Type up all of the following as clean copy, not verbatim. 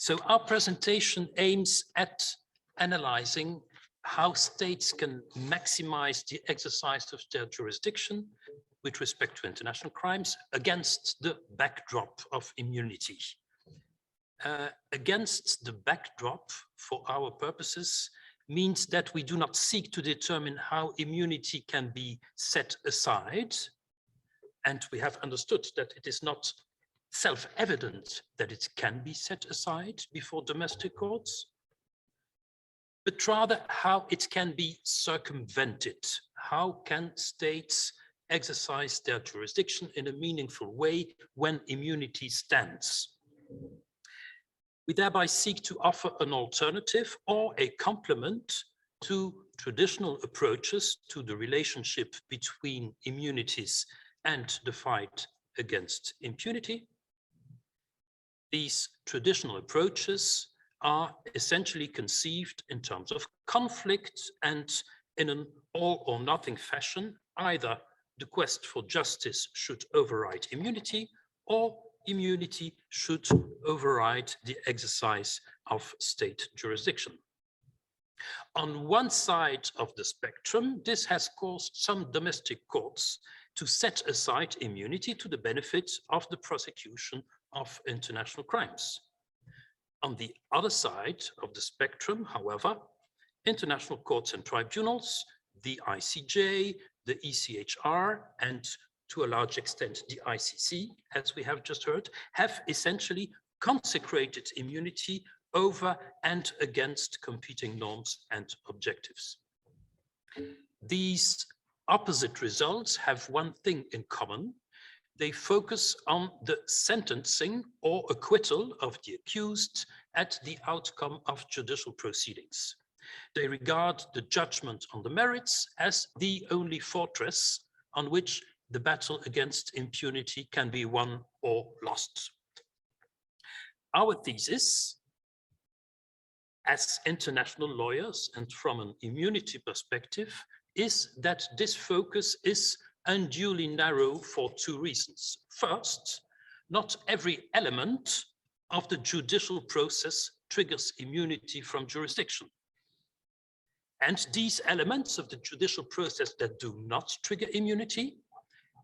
So our presentation aims at analyzing how states can maximize the exercise of their jurisdiction with respect to international crimes against the backdrop of immunity. Against the backdrop, for our purposes, means that we do not seek to determine how immunity can be set aside. And we have understood that it is not self-evident that it can be set aside before domestic courts, but rather how it can be circumvented. How can states exercise their jurisdiction in a meaningful way when immunity stands? We thereby seek to offer an alternative or a complement to traditional approaches to the relationship between immunities and the fight against impunity. These traditional approaches are essentially conceived in terms of conflict and in an all or nothing fashion. Either the quest for justice should override immunity, or immunity should override the exercise of state jurisdiction. On one side of the spectrum, this has caused some domestic courts to set aside immunity to the benefit of the prosecution of international crimes. On the other side of the spectrum, however, international courts and tribunals, the ICJ, the ECHR, and to a large extent the ICC, as we have just heard, have essentially consecrated immunity over and against competing norms and objectives. These opposite results have one thing in common. They focus on the sentencing or acquittal of the accused at the outcome of judicial proceedings. They regard the judgment on the merits as the only fortress on which the battle against impunity can be won or lost. Our thesis, as international lawyers and from an immunity perspective, is that this focus is unduly narrow for two reasons. First, not every element of the judicial process triggers immunity from jurisdiction. And these elements of the judicial process that do not trigger immunity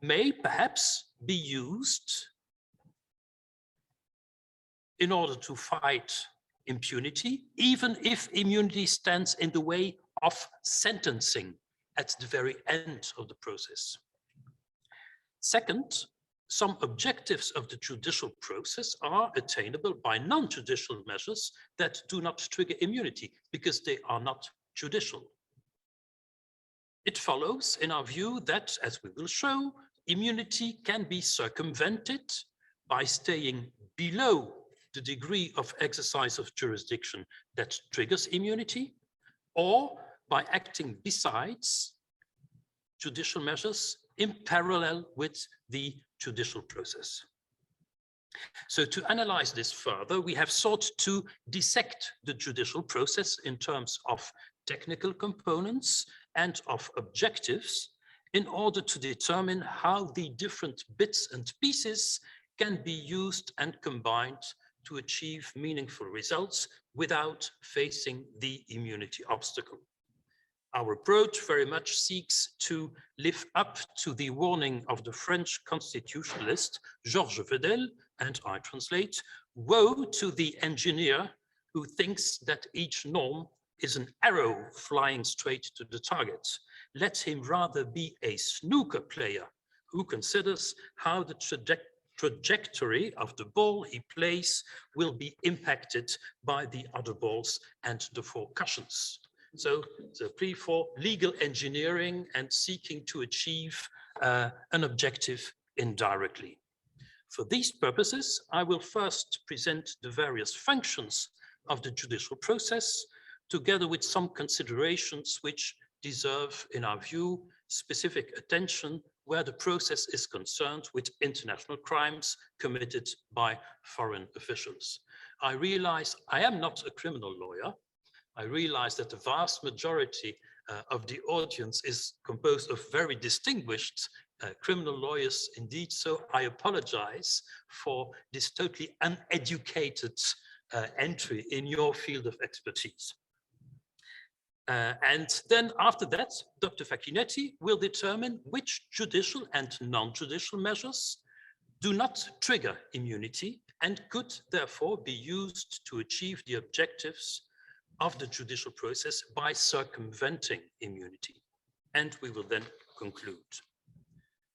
may perhaps be used in order to fight impunity, even if immunity stands in the way of sentencing at the very end of the process. Second, some objectives of the judicial process are attainable by non-judicial measures that do not trigger immunity because they are not judicial. It follows, in our view, that, as we will show, immunity can be circumvented by staying below the degree of exercise of jurisdiction that triggers immunity, or by acting besides judicial measures in parallel with the judicial process. So to analyze this further, we have sought to dissect the judicial process in terms of technical components and of objectives in order to determine how the different bits and pieces can be used and combined to achieve meaningful results without facing the immunity obstacle. Our approach very much seeks to live up to the warning of the French constitutionalist Georges Vedel, and I translate, "Woe to the engineer who thinks that each norm is an arrow flying straight to the target. Let him rather be a snooker player who considers how the trajectory of the ball he plays will be impacted by the other balls and the four cushions." So the plea for legal engineering and seeking to achieve an objective indirectly. For these purposes, I will first present the various functions of the judicial process, together with some considerations which deserve, in our view, specific attention where the process is concerned with international crimes committed by foreign officials. I realize I am not a criminal lawyer. I realize that the vast majority of the audience is composed of very distinguished criminal lawyers indeed, so I apologize for this totally uneducated entry in your field of expertise. And then after that, Dr. Facchinetti will determine which judicial and non-judicial measures do not trigger immunity and could therefore be used to achieve the objectives of the judicial process by circumventing immunity. And we will then conclude.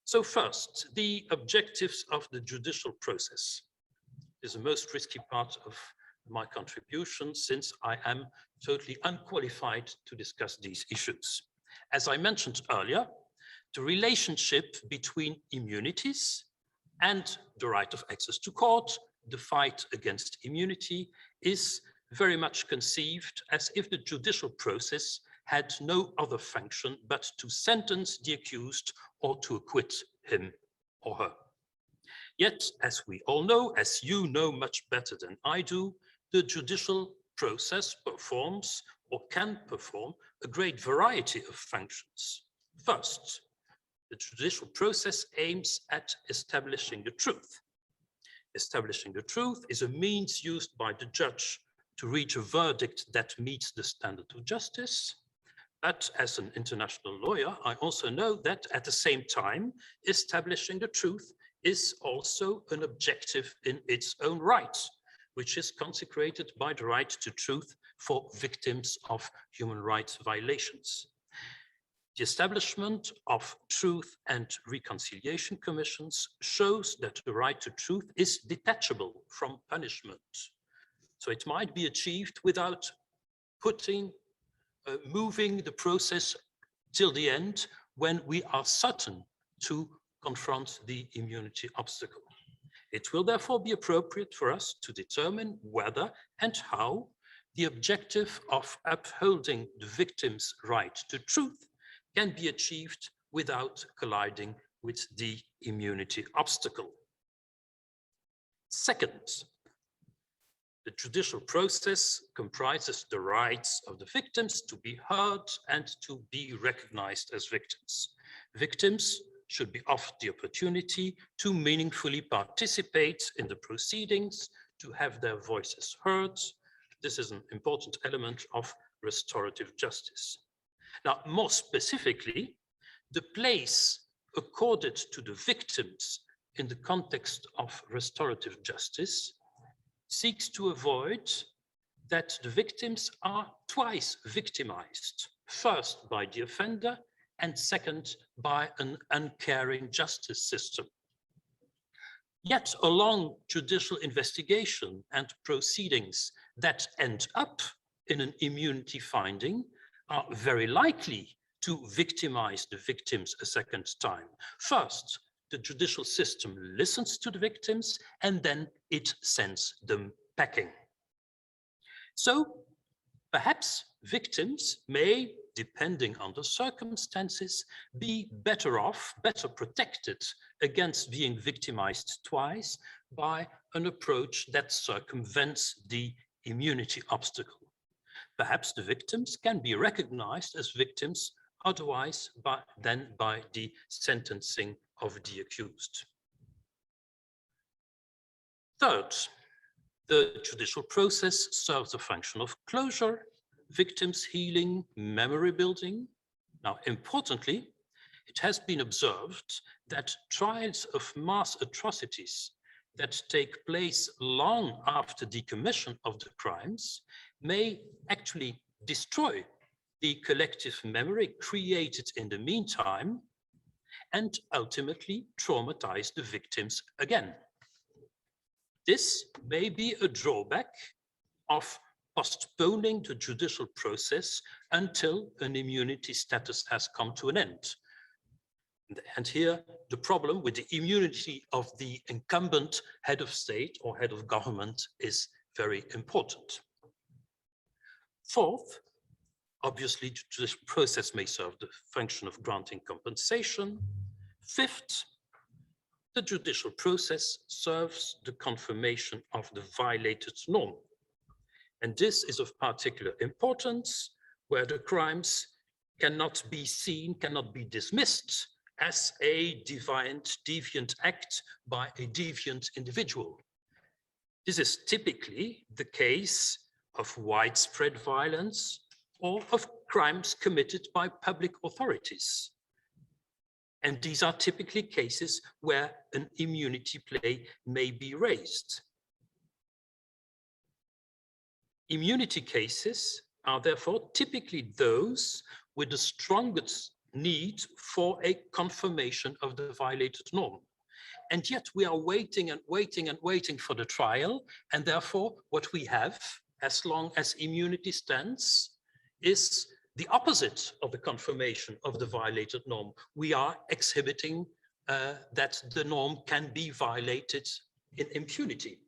So first, the objectives of the judicial process is the most risky part of my contribution, since I am totally unqualified to discuss these issues. As I mentioned earlier, the relationship between immunities and the right of access to court, the fight against immunity, is very much conceived as if the judicial process had no other function but to sentence the accused or to acquit him or her. Yet, as we all know, as you know much better than I do, the judicial process performs or can perform a great variety of functions. First, the judicial process aims at establishing the truth. Establishing the truth is a means used by the judge to reach a verdict that meets the standard of justice. But as an international lawyer, I also know that at the same time, establishing the truth is also an objective in its own right, which is consecrated by the right to truth for victims of human rights violations. The establishment of truth and reconciliation commissions shows that the right to truth is detachable from punishment. So it might be achieved without moving the process till the end when we are certain to confront the immunity obstacle. It will therefore be appropriate for us to determine whether and how the objective of upholding the victim's right to truth can be achieved without colliding with the immunity obstacle. Second, the judicial process comprises the rights of the victims to be heard and to be recognized as victims. Victims should be offered the opportunity to meaningfully participate in the proceedings, to have their voices heard. This is an important element of restorative justice. Now, more specifically, the place accorded to the victims in the context of restorative justice seeks to avoid that the victims are twice victimized, first by the offender and second by an uncaring justice system. Yet along judicial investigation and proceedings that end up in an immunity finding are very likely to victimize the victims a second time. First, the judicial system listens to the victims and then it sends them packing. So perhaps victims may, depending on the circumstances, be better off, better protected against being victimized twice by an approach that circumvents the immunity obstacle. Perhaps the victims can be recognized as victims otherwise than by the sentencing of the accused. Third, the judicial process serves a function of closure, victims healing, memory building. Now, importantly, it has been observed that trials of mass atrocities that take place long after the commission of the crimes may actually destroy the collective memory created in the meantime and ultimately traumatize the victims again. This may be a drawback of postponing the judicial process until an immunity status has come to an end. And here, the problem with the immunity of the incumbent head of state or head of government is very important. Fourth, obviously, the judicial process may serve the function of granting compensation. Fifth, the judicial process serves the confirmation of the violated norm. And this is of particular importance where the crimes cannot be seen, cannot be dismissed as a deviant act by a deviant individual. This is typically the case of widespread violence or of crimes committed by public authorities. And these are typically cases where an immunity plea may be raised. Immunity cases are therefore typically those with the strongest need for a confirmation of the violated norm. And yet we are waiting and waiting and waiting for the trial. And therefore what we have, as long as immunity stands, is the opposite of the confirmation of the violated norm. We are exhibiting that the norm can be violated in impunity.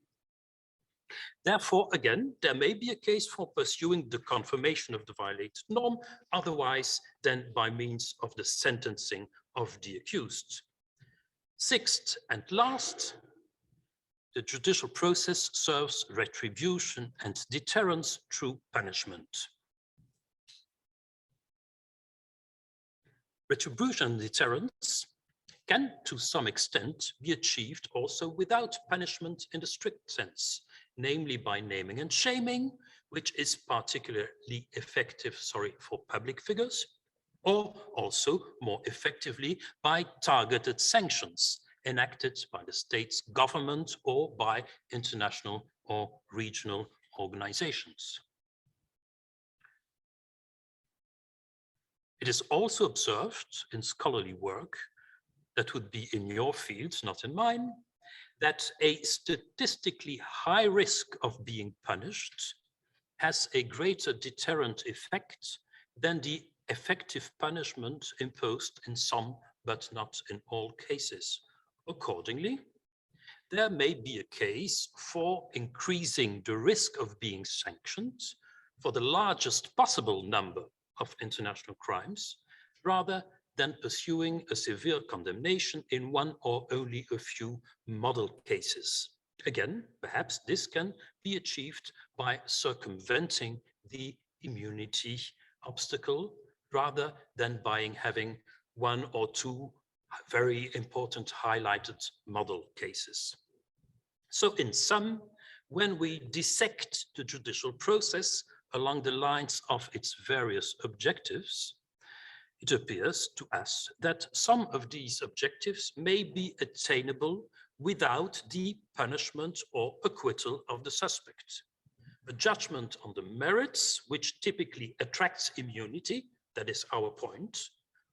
Therefore, again, there may be a case for pursuing the confirmation of the violated norm, otherwise than by means of the sentencing of the accused. Sixth and last, the judicial process serves retribution and deterrence through punishment. Retribution and deterrence can, to some extent, be achieved also without punishment in the strict sense, namely by naming and shaming, which is particularly effective, for public figures, or also more effectively by targeted sanctions enacted by the state's government or by international or regional organizations. It is also observed in scholarly work that would be in your field, not in mine, that a statistically high risk of being punished has a greater deterrent effect than the effective punishment imposed in some, but not in all cases. Accordingly, there may be a case for increasing the risk of being sanctioned for the largest possible number of international crimes, rather than pursuing a severe condemnation in one or only a few model cases. Again, perhaps this can be achieved by circumventing the immunity obstacle rather than by having one or two very important highlighted model cases. So in sum, when we dissect the judicial process along the lines of its various objectives, it appears to us that some of these objectives may be attainable without the punishment or acquittal of the suspect. A judgment on the merits, which typically attracts immunity, that is our point.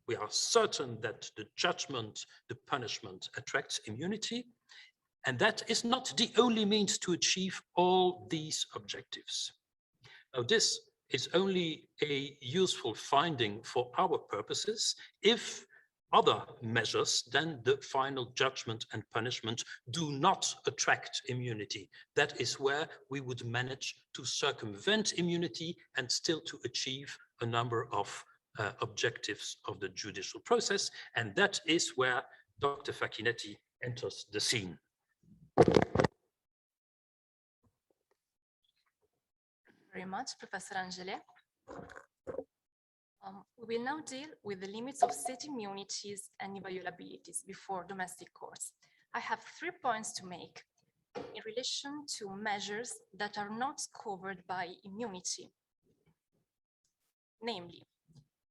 We are certain that the judgment, the punishment attracts immunity, and that is not the only means to achieve all these objectives. Now, this is only a useful finding for our purposes if other measures than the final judgment and punishment do not attract immunity. That is where we would manage to circumvent immunity and still to achieve a number of objectives of the judicial process. And that is where Dr. Facchinetti enters the scene. Very much, Professor Angelet. We will now deal with the limits of state immunities and inviolabilities before domestic courts. I have 3 points to make in relation to measures that are not covered by immunity, namely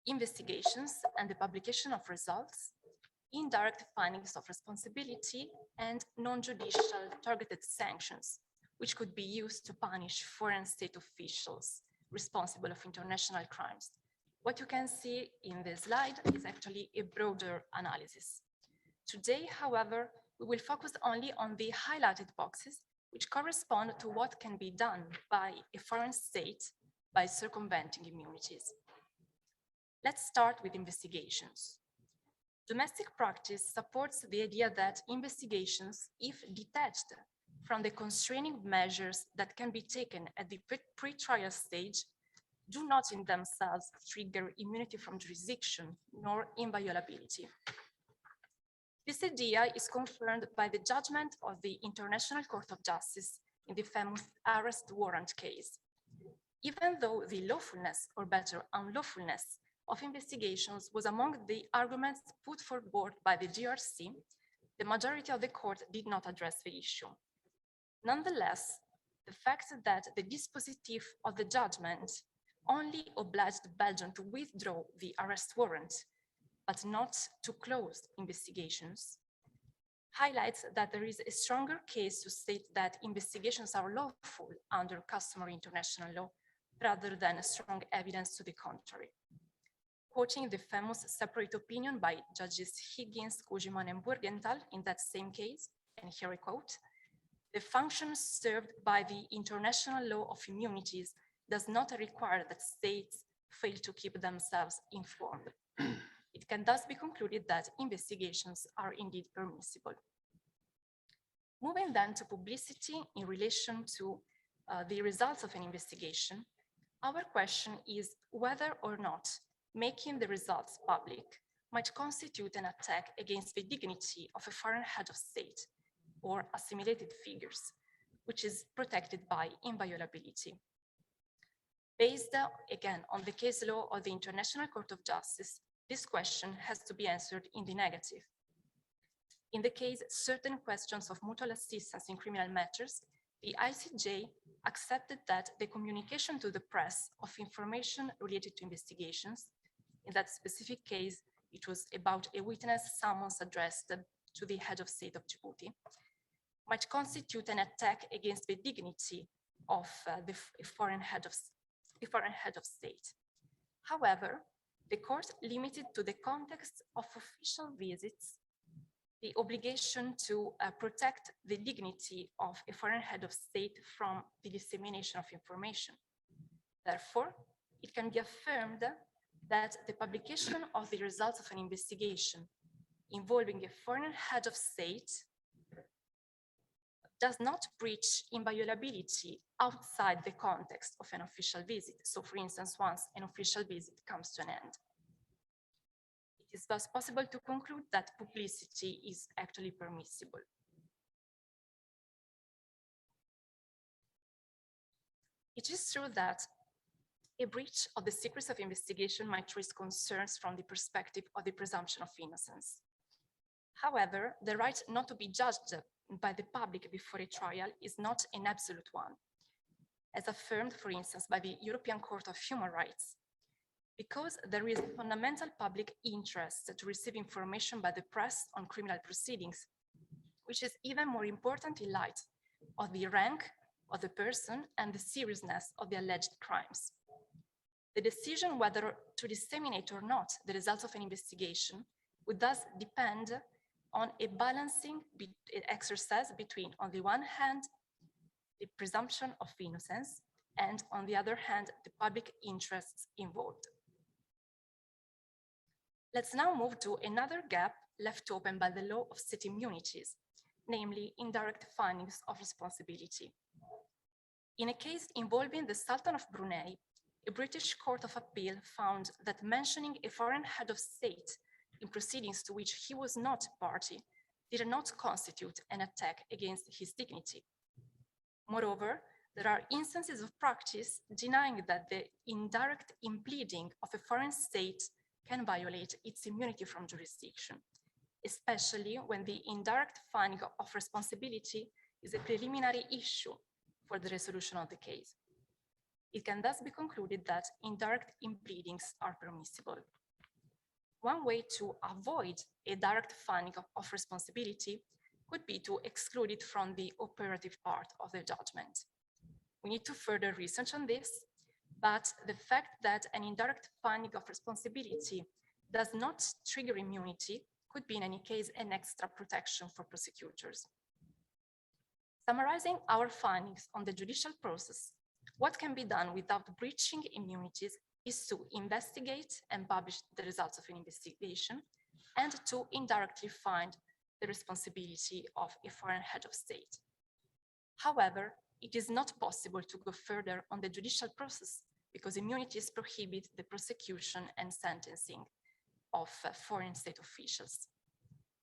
investigations and the publication of results, indirect findings of responsibility, and non-judicial targeted sanctions, which could be used to punish foreign state officials responsible of international crimes. What you can see in this slide is actually a broader analysis. Today, however, we will focus only on the highlighted boxes, which correspond to what can be done by a foreign state by circumventing immunities. Let's start with investigations. Domestic practice supports the idea that investigations, if detached from the constraining measures that can be taken at the pre-trial stage, do not in themselves trigger immunity from jurisdiction nor inviolability. This idea is confirmed by the judgment of the International Court of Justice in the famous arrest warrant case. Even though the lawfulness, or better, unlawfulness of investigations was among the arguments put forward by the GRC, the majority of the court did not address the issue. Nonetheless, the fact that the dispositif of the judgment only obliged Belgium to withdraw the arrest warrant, but not to close investigations, highlights that there is a stronger case to state that investigations are lawful under customary international law, rather than strong evidence to the contrary. Quoting the famous separate opinion by Judges Higgins, Kujiman, and Burgenthal in that same case, and here I quote, "The function served by the international law of immunities does not require that states fail to keep themselves informed. It can thus be concluded that investigations are indeed permissible." Moving then to publicity in relation to the results of an investigation, our question is whether or not making the results public might constitute an attack against the dignity of a foreign head of state or assimilated figures, which is protected by inviolability. Based, again, on the case law of the International Court of Justice, this question has to be answered in the negative. In the case certain questions of mutual assistance in criminal matters, the ICJ accepted that the communication to the press of information related to investigations, in that specific case, it was about a witness summons addressed to the head of state of Djibouti, might constitute an attack against the dignity of the foreign head of state. However, the court limited to the context of official visits the obligation to protect the dignity of a foreign head of state from the dissemination of information. Therefore, it can be affirmed that the publication of the results of an investigation involving a foreign head of state does not breach inviolability outside the context of an official visit. So, for instance, once an official visit comes to an end. It is thus possible to conclude that publicity is actually permissible. It is true that a breach of the secrecy of investigation might raise concerns from the perspective of the presumption of innocence. However, the right not to be judged by the public before a trial is not an absolute one, as affirmed, for instance, by the European Court of Human Rights. Because there is a fundamental public interest to receive information by the press on criminal proceedings, which is even more important in light of the rank of the person and the seriousness of the alleged crimes. The decision whether to disseminate or not the results of an investigation would thus depend on a balancing exercise between, on the one hand, the presumption of innocence, and on the other hand, the public interests involved. Let's now move to another gap left open by the law of state immunities, namely indirect findings of responsibility. In a case involving the Sultan of Brunei, a British Court of Appeal found that mentioning a foreign head of state in proceedings to which he was not party did not constitute an attack against his dignity. Moreover, there are instances of practice denying that the indirect impleading of a foreign state can violate its immunity from jurisdiction, especially when the indirect finding of responsibility is a preliminary issue for the resolution of the case. It can thus be concluded that indirect impleadings are permissible. One way to avoid a direct finding of responsibility could be to exclude it from the operative part of the judgment. We need to further research on this, but the fact that an indirect finding of responsibility does not trigger immunity could be in any case an extra protection for prosecutors. Summarizing our findings on the judicial process, what can be done without breaching immunities is to investigate and publish the results of an investigation and to indirectly find the responsibility of a foreign head of state. However, it is not possible to go further on the judicial process because immunities prohibit the prosecution and sentencing of foreign state officials.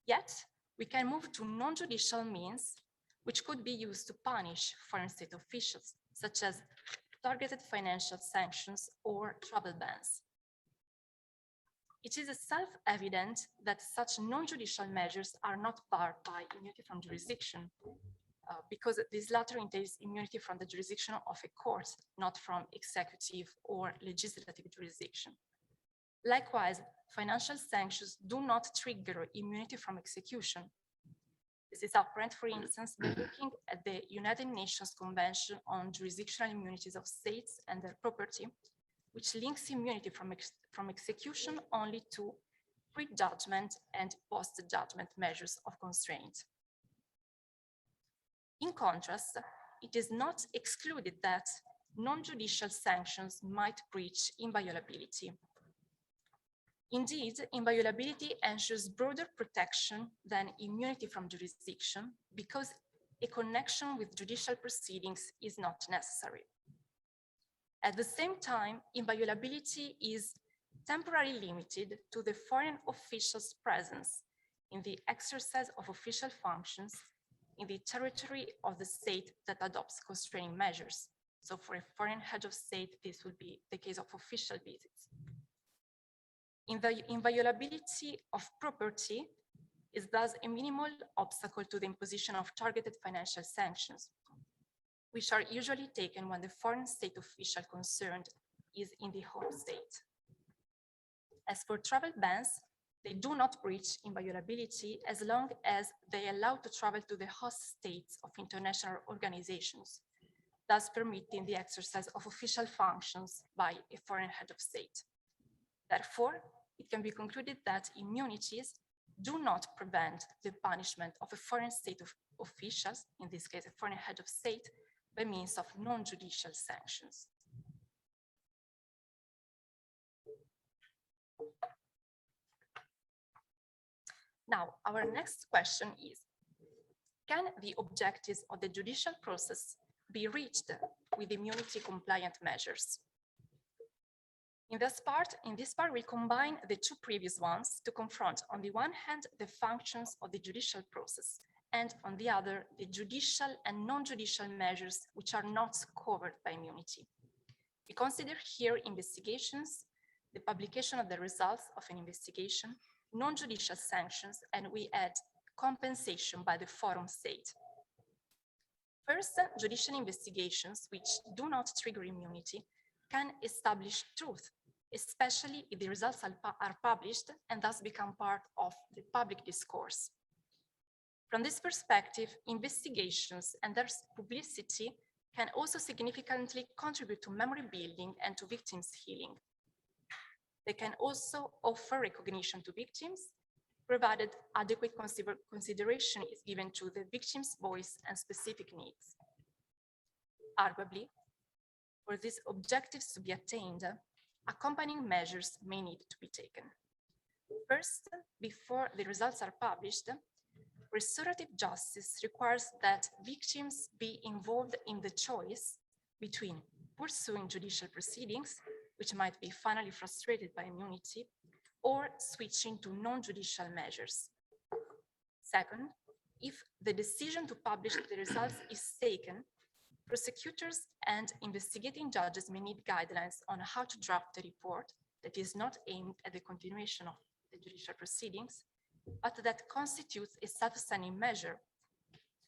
Yet, we can move to non-judicial means which could be used to punish foreign state officials, such as targeted financial sanctions or travel bans. It is self-evident that such non-judicial measures are not barred by immunity from jurisdiction. because this latter entails immunity from the jurisdiction of a court, not from executive or legislative jurisdiction. Likewise, financial sanctions do not trigger immunity from execution. This is apparent, for instance, by looking at the United Nations Convention on Jurisdictional Immunities of States and their Property, which links immunity from execution only to pre-judgment and post-judgment measures of constraint. In contrast, it is not excluded that non-judicial sanctions might breach inviolability. Indeed, inviolability ensures broader protection than immunity from jurisdiction because a connection with judicial proceedings is not necessary. At the same time, inviolability is temporarily limited to the foreign official's presence in the exercise of official functions in the territory of the state that adopts constraining measures. So for a foreign head of state, this would be the case of official visits. Inviolability of property is thus a minimal obstacle to the imposition of targeted financial sanctions, which are usually taken when the foreign state official concerned is in the home state. As for travel bans, they do not breach inviolability as long as they allow to travel to the host states of international organizations, thus permitting the exercise of official functions by a foreign head of state. Therefore, it can be concluded that immunities do not prevent the punishment of a foreign state of officials, in this case, a foreign head of state, by means of non-judicial sanctions. Now, our next question is, can the objectives of the judicial process be reached with immunity compliant measures? In this part, we combine the two previous ones to confront, on the one hand, the functions of the judicial process, and on the other, the judicial and non-judicial measures which are not covered by immunity. We consider here investigations, the publication of the results of an investigation, non-judicial sanctions, and we add compensation by the forum state. First, judicial investigations, which do not trigger immunity, can establish truth, especially if the results are published and thus become part of the public discourse. From this perspective, investigations and their publicity can also significantly contribute to memory building and to victims' healing. They can also offer recognition to victims, provided adequate consideration is given to the victim's voice and specific needs. Arguably, for these objectives to be attained, accompanying measures may need to be taken. First, before the results are published, restorative justice requires that victims be involved in the choice between pursuing judicial proceedings, which might be finally frustrated by immunity, or switching to non-judicial measures. Second, if the decision to publish the results is taken, prosecutors and investigating judges may need guidelines on how to draft a report that is not aimed at the continuation of the judicial proceedings, but that constitutes a self-standing measure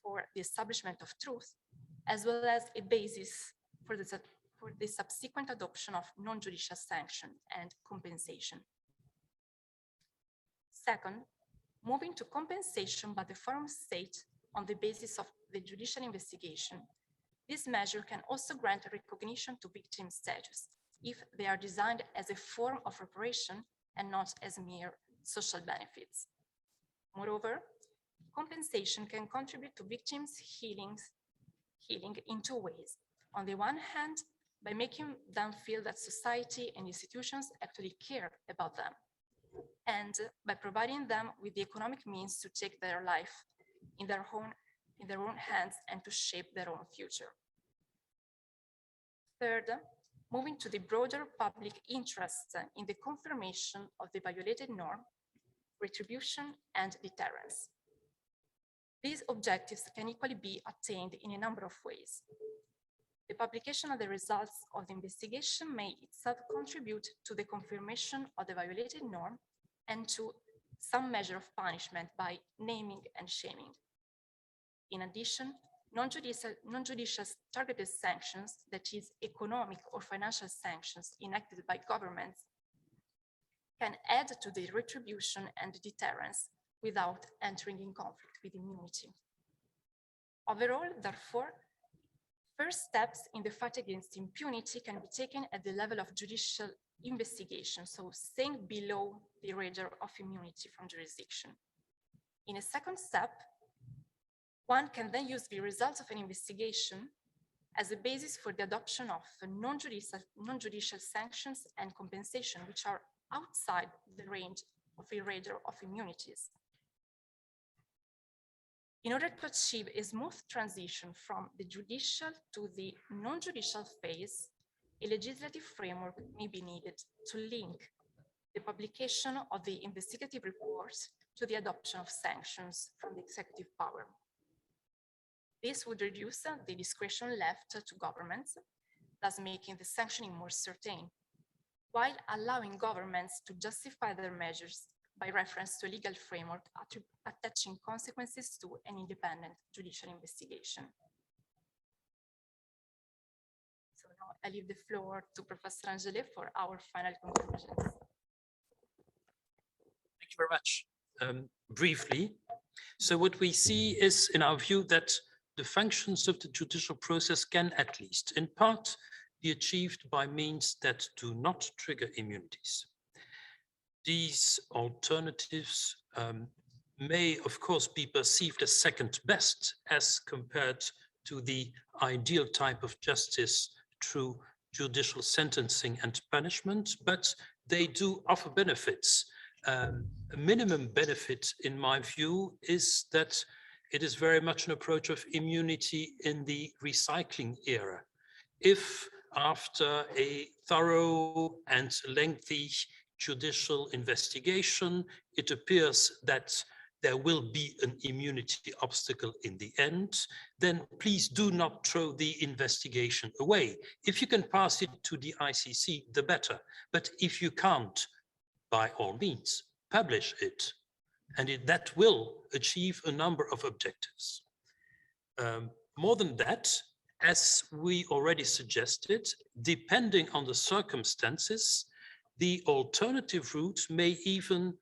for the establishment of truth, as well as a basis for the subsequent adoption of non-judicial sanction and compensation. Second, moving to compensation by the forum state on the basis of the judicial investigation, this measure can also grant recognition to victim status if they are designed as a form of reparation and not as mere social benefits. Moreover, compensation can contribute to victims' healing in two ways. On the one hand, by making them feel that society and institutions actually care about them, and by providing them with the economic means to take their life in their own hands and to shape their own future. Third, moving to the broader public interest in the confirmation of the violated norm, retribution, and deterrence. These objectives can equally be attained in a number of ways. The publication of the results of the investigation may itself contribute to the confirmation of the violated norm and to some measure of punishment by naming and shaming. In addition, non-judicial targeted sanctions, that is economic or financial sanctions enacted by governments, can add to the retribution and deterrence without entering in conflict with immunity. Overall, therefore, first steps in the fight against impunity can be taken at the level of judicial investigation, so staying below the radar of immunity from jurisdiction. In a second step, one can then use the results of an investigation as a basis for the adoption of non-judicial sanctions and compensation, which are outside the range of the radar of immunities. In order to achieve a smooth transition from the judicial to the non-judicial phase, a legislative framework may be needed to link the publication of the investigative report to the adoption of sanctions from the executive power. This would reduce the discretion left to governments, thus making the sanctioning more certain, while allowing governments to justify their measures by reference to a legal framework attaching consequences to an independent judicial investigation. So now I leave the floor to Professor Angelet for our final conclusions. Thank you very much. Briefly, so what we see is, in our view, that the functions of the judicial process can, at least in part, be achieved by means that do not trigger immunities. These alternatives may, of course, be perceived as second best as compared to the ideal type of justice through judicial sentencing and punishment, but they do offer benefits. A minimum benefit, in my view, is that it is very much an approach of immunity in the recycling era. If after a thorough and lengthy judicial investigation, it appears that there will be an immunity obstacle in the end, then please do not throw the investigation away. If you can pass it to the ICC, the better. But if you can't, by all means, publish it. And that will achieve a number of objectives. More than that, as we already suggested, depending on the circumstances, the alternative route may even,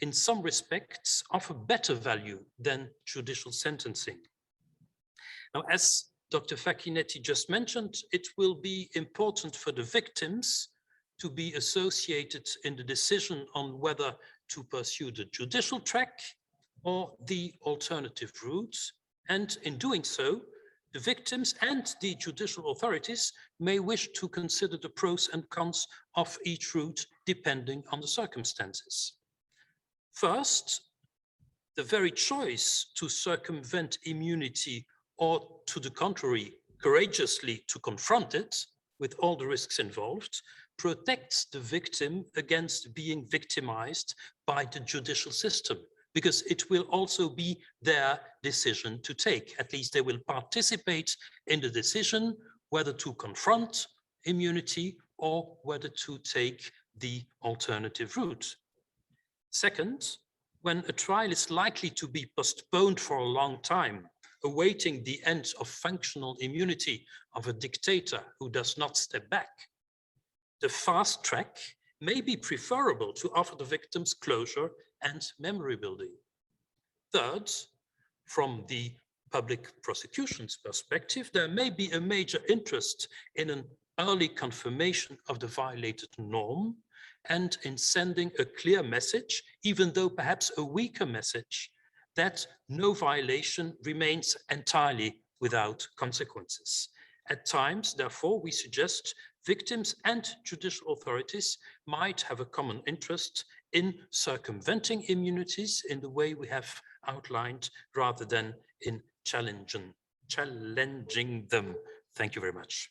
in some respects, offer better value than judicial sentencing. Now, as Dr. Facchinetti just mentioned, it will be important for the victims to be associated in the decision on whether to pursue the judicial track or the alternative route. And in doing so, the victims and the judicial authorities may wish to consider the pros and cons of each route depending on the circumstances. First, the very choice to circumvent immunity or, to the contrary, courageously to confront it with all the risks involved protects the victim against being victimized by the judicial system, because it will also be their decision to take. At least they will participate in the decision whether to confront immunity or whether to take the alternative route. Second, when a trial is likely to be postponed for a long time, awaiting the end of functional immunity of a dictator who does not step back, the fast track may be preferable to offer the victims closure and memory building. Third, from the public prosecution's perspective, there may be a major interest in an early confirmation of the violated norm and in sending a clear message, even though perhaps a weaker message, that no violation remains entirely without consequences. At times, therefore, we suggest victims and judicial authorities might have a common interest in circumventing immunities in the way we have outlined, rather than in challenging them. Thank you very much.